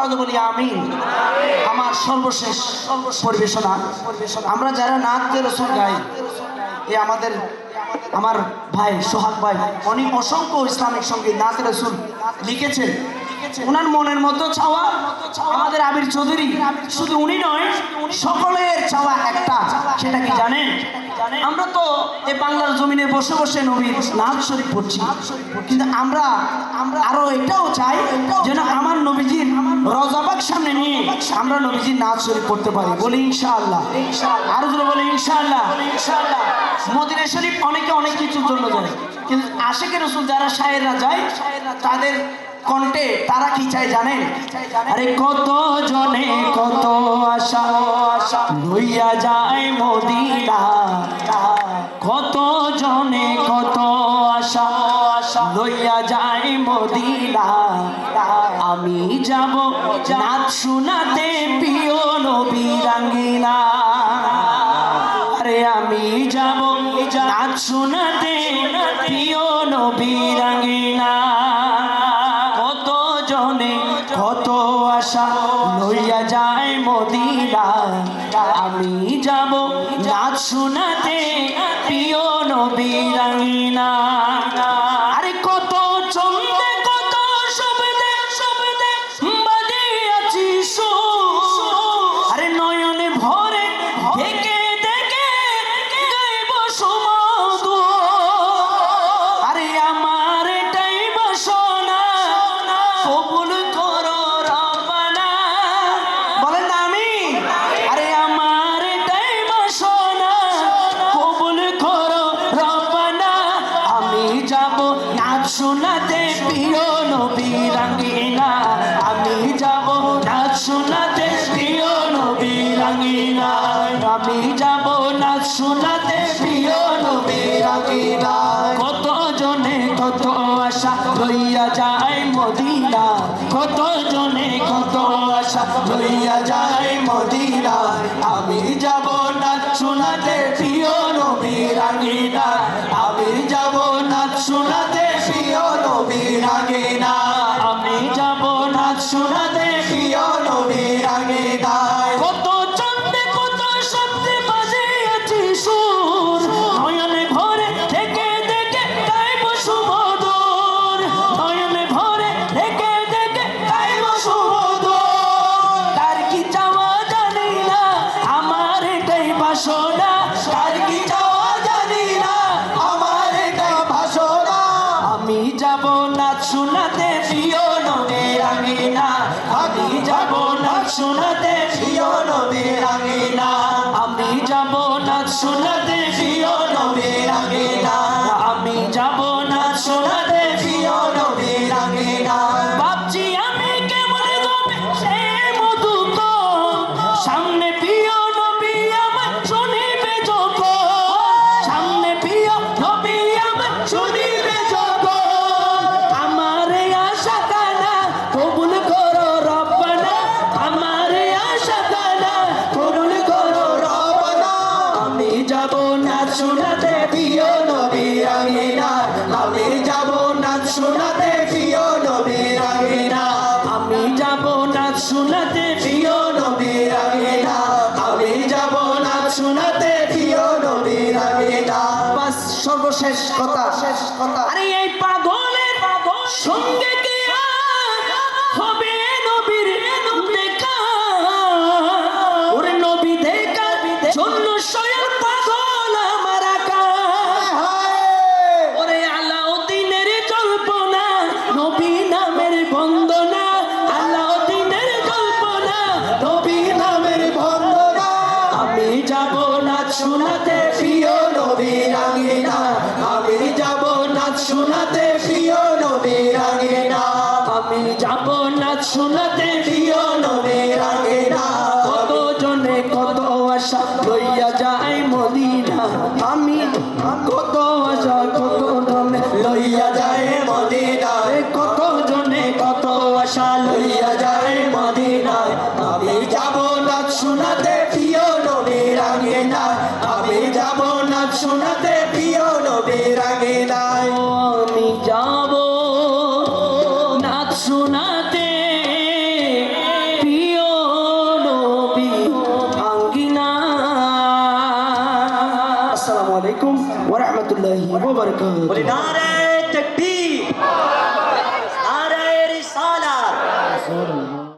আওয়াজ বলি আমিন। আমার সর্বশেষ পরিবেশনা, আমরা যারা নাতে রসুল গাই, এ আমার ভাই সোহাগ ভাই অনেক অসংখ্য ইসলামিক সঙ্গীত নাতে রসুল লিখেছেন। ওনার মনের মতো চাওয়া আমাদের আবির চৌধুরী, শুধু উনি নয় সকলের চাওয়া একটা, সেটা কি জানেন? আমরা তো এই বাংলার জমিনে বসে বসে নবীর নাম শরীফ পড়ছি, কিন্তু আমরা আরো এটাও চাই যেন আমার নবীজির রওজাবাগ সামনে নিয়ে আমরা নবীজির নাম শরীফ পড়তে পারি। বলি ইনশাআল্লাহ। আরো জোরে বলি ইনশাআল্লাহ। মদিনা শরীফ অনেকে অনেক কিছুর জন্য যায়, কিন্তু আশিকে রাসূল যারা শায়েররা যায় তাদের কণ্ঠে তারা কি চাই জানেন? আরে কত জনে কত আশা লইয়া যায় মদিনা, কত জনে কত আশা লইয়া যায় মদিনা। আমি যাব নাচ শোনাতে প্রিয় নবীর আঙ্গিনা, আরে আমি যাব নাচ শোনাতে প্রিয় নবীর আঙ্গিনা। কত আশা লইয়া যায় মদিনা, আমি যাব নাচ শোনাতে প্রিয় নবীর আঙ্গিনা। আরে কত চন্দে কত শব্দে শব্দে বাজিয়াছি সুর, আরে নয়নে ভরে দেখে দেখে গাইব সুমধুর। আরে আমার এটাই বাসনা, কবুল করো রব্বানা। বলেন না আমিন। আরে আমার এটাই বাসনা, কবুল করো রব্বানা। আমি যাব নাচ শোনাতে প্রিয় নবীর আঙ্গিনা, আমি যাব নাচ শোনাতে প্রিয় নবীর আঙ্গিনা, আমি যাব নাচ শোনাতে প্রিয় নবীর আঙ্গিনা। কত জনে কত আশা লইয়া যায় মদিনা, কত জনে কত আশা লইয়া যায় মদিনা। আমি যাব নাচ শোনাতে প্রিয় নবীর আঙ্গিনা, আমি যাব নাচ শোনাতে প্রিয় নবীর আঙ্গিনা, আমি যাব নাচ শোনাতে প্রিয় নবীর আঙ্গিনা। কত চন্দে কত শব্দে বাজিয়াছি সুর, নয়নে ভরে থেকে দেখে গাইব সুমধুর, নয়নে ভরে থেকে দেখে গাইব সুমধুর। তার কি চাওয়া জানি না, আমার এটাই বাসনা, তার কি চাওয়া জানি না, আমার এটাই বাসনা। আমি যাব নাচ শোনাতে প্রিয় নবীর আঙ্গিনা, আমি যাব নাচ শোনাতে প্রিয় নবীর আঙ্গিনা, আমি যাব নাচ শোনাতে প্রিয় নবীর আঙ্গিনা, আমি যাব নাচ শোনাতে প্রিয় নবীর আঙ্গিনা। ভাবছি আমি কেমন হবে সে মধুকর, সামনে প্রিয় নবী আমার শুনিবে যখন, সামনে প্রিয় নবী আমার শুনিবে যখন। আমার এই আশা কানা কবুল করো রব্বানা, আমার এই আশা কানা কবুল করো রব্বানা। আমি যাব নাচ শোনাতে প্রিয় নবীর আঙ্গিনা, আমি যাব নাচ শোনাতে প্রিয় নবীর আঙ্গিনা, আমি যাব নাচ শোনাতে প্রিয় নবীর আঙ্গিনা, আমি যাব নাচ শোনাতে প্রিয় নবীর আঙ্গিনা। বাস সর্বশেষ কথা, আরে এই পাগলের সঙ্গে কি আর হবে নবীর দেখা, ওরে নবী দেখার জন্য স্বয়ং পাগল আমার আকা। ওরে আলাউদ্দিনের জল্পনা নবী নামের বন্দনা, আলাউদ্দিনের জল্পনা নবী নামের বন্দনা। আমি যাব নাচ শোনাতে প্রিয় নবীর আঙ্গিনা, আমি যাব নাচ শোনাতে প্রিয় নবীর আঙ্গিনা, আমি যাব নাচ শোনাতে প্রিয় নবীর আঙ্গিনা। কত জনে কত আশা লইয়া যায় মদিনা, আমি কত আশা কত জনে লইয়া যায় মদিনা, কত জনে কত আশা লইয়া যায় মদিনা। আমি যাব নাচ শোনাতে প্রিয় নবীর আঙ্গিনা, আমি যাব নাচ শোনাতে প্রিয় নবীর আঙ্গিনা। আমি যাব নাচ শোনাতে আলাইকুম ওয়া রাহমাতুল্লাহি ওয়া বারাকাতুহু। বলি নারে তাকবীর।